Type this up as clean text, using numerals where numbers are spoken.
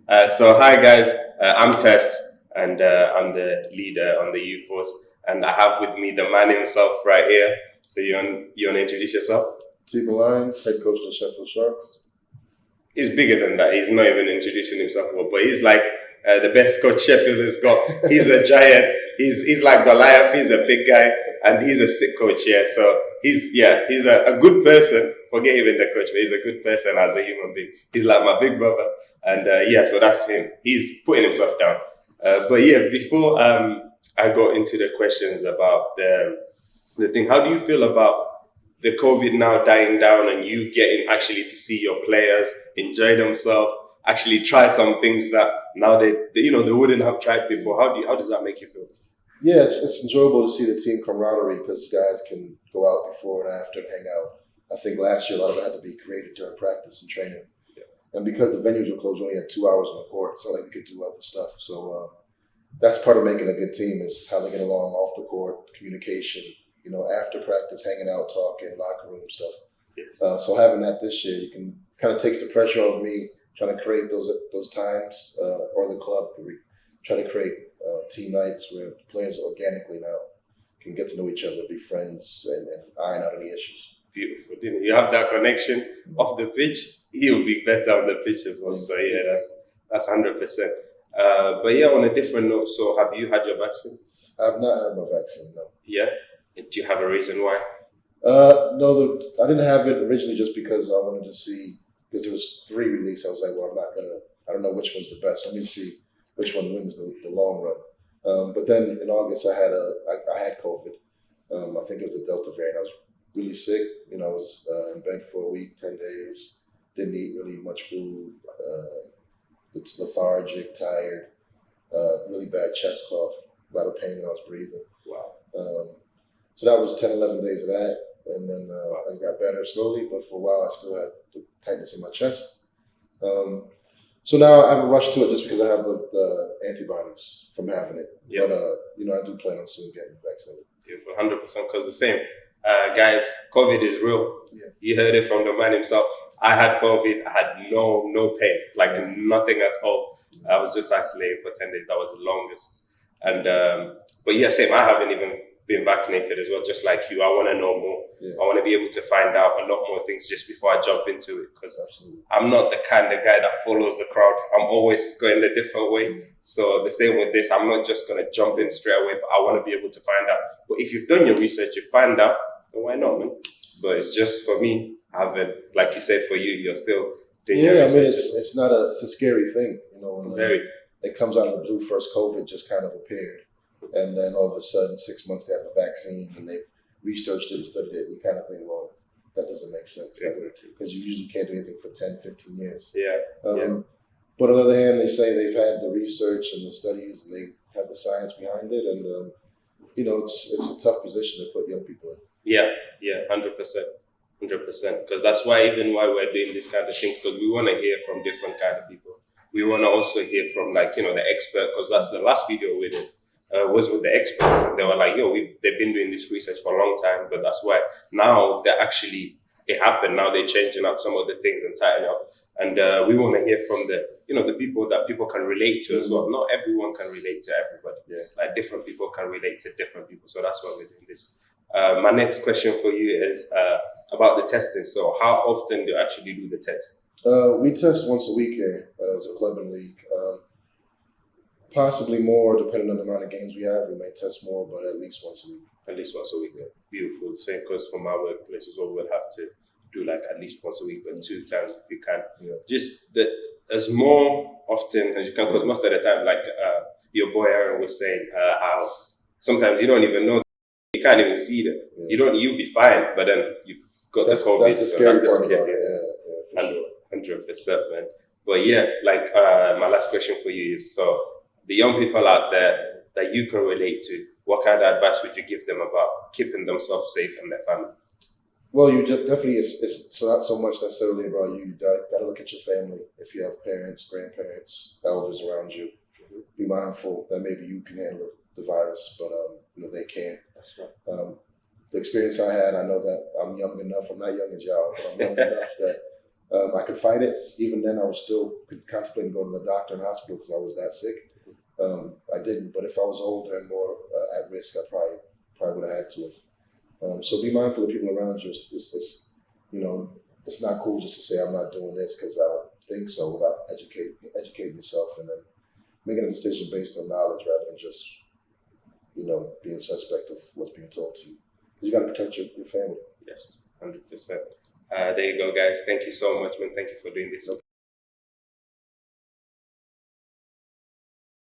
Hi guys, I'm Tess, and I'm the leader on the youth force, and I have with me the man himself right here. So you want to introduce yourself? Atiba Lions, head coach of the Sheffield Sharks. He's bigger than that. He's not even introducing himself, but he's like the best coach Sheffield has got. He's a giant. He's like Goliath. He's a big guy, and he's a sick coach. Yeah, so he's a good person. Forget even the coach, but he's a good person as a human being. He's like my big brother, and so that's him. He's putting himself down. But yeah, before I go into the questions about the thing, how do you feel about the COVID now dying down and you getting actually to see your players enjoy themselves, actually try some things that now they wouldn't have tried before? How does that make you feel? Yeah, it's enjoyable to see the team camaraderie because guys can go out before and after and hang out. I think last year a lot of it had to be created during practice and training. Yeah. And because the venues were closed, we only had 2 hours on the court, so like we could do other stuff. So that's part of making a good team is how they get along off the court, communication, after practice, hanging out, talking, locker room stuff. Yes. So having that this year, you can kind of takes the pressure off me trying to create those times, or the club try to create team nights where the players organically now can get to know each other, be friends, and iron out any issues. Beautiful, didn't you? You have that connection off the pitch. He'll be better on the pitch as well. So yeah, that's 100%. But yeah, on a different note, so have you had your vaccine? I've not had my vaccine, no. Yeah. Do you have a reason why? No, I didn't have it originally just because I wanted to see, because there was 3 released. I was like, well, I don't know which one's the best. Let me see which one wins the long run. But then in August, I had COVID. I think it was the Delta variant. I was really sick. I was in bed for a week, 10 days. Didn't eat really much food. It's lethargic, tired, really bad chest cough, a lot of pain when I was breathing. Wow. So that was 10, 11 days of that. And then I got better slowly, but for a while I still had the tightness in my chest. So now I haven't rushed to it just because I have the antibodies from having it. Yep. But, I do plan on soon getting vaccinated. Beautiful, 100%, because the same. Guys, COVID is real. Yeah. You heard it from the man himself. I had COVID. I had no pain, like nothing at all. I was just isolated for 10 days. That was the longest. And but yeah, same. I haven't even been vaccinated as well, just like you. I want to know more. Yeah. I want to be able to find out a lot more things just before I jump into it, because I'm not the kind of guy that follows the crowd. I'm always going a different way. So the same with this, I'm not just going to jump in straight away, but I want to be able to find out. But if you've done your research, you find out, then why not, man? But it's just for me, I haven't, like you said, for you, you're still doing your research. I mean, it's a scary thing, when Very. It comes out of the blue. First COVID just kind of appeared. And then all of a sudden, 6 months they have a vaccine and they've researched it and studied it. You kind of think, well, that doesn't make sense. Because you usually can't do anything for 10, 15 years. Yeah. But on the other hand, they say they've had the research and the studies and they have the science behind it. And, it's a tough position to put young people in. Yeah, 100%. 100%. Because that's why we're doing this kind of thing, because we want to hear from different kind of people. We want to also hear from the expert, because that's the last video we did. Was with the experts, and they were like, they've been doing this research for a long time, but that's why now it happened. Now they're changing up some of the things and tightening up. And we want to hear from the people that people can relate to as well. Not everyone can relate to everybody. Yeah. Like different people can relate to different people. So that's why we're doing this. My next question for you is about the testing. So how often do you actually do the test? We test once a week here as a club and league. Possibly more, depending on the amount of games we have. We may test more, but at least once a week. At least once a week. Yeah. Beautiful. Same because for my workplace as well, we'll have to do like at least once a week, but 2 times if you can. Yeah. Just as more often as you can, because most of the time, like your boy Aaron was saying, how sometimes you don't even know, you can't even see them. Yeah. You'll be fine, but then you got the COVID. That's the scary part about it. Yeah, for sure. 100%, man. But yeah, like my last question for you is, so the young people out there that you can relate to, what kind of advice would you give them about keeping themselves safe and their family? Well, you definitely, it's not so much necessarily about you. You got to look at your family. If you have parents, grandparents, elders around you, be mindful that maybe you can handle the virus, but they can't. That's right. The experience I had, I know that I'm young enough. I'm not young as y'all, but I'm young enough that I could fight it. Even then, I was still contemplating going to the doctor and hospital because I was that sick. I didn't, but if I was older and more at risk, I probably would have had to have. So be mindful of people around you. It's it's not cool just to say I'm not doing this because I don't think so without educating yourself and then making a decision based on knowledge rather than just being suspect of what's being told to you. Because you got to protect your family. Yes, 100%. There you go, guys. Thank you so much, man. Thank you for doing this.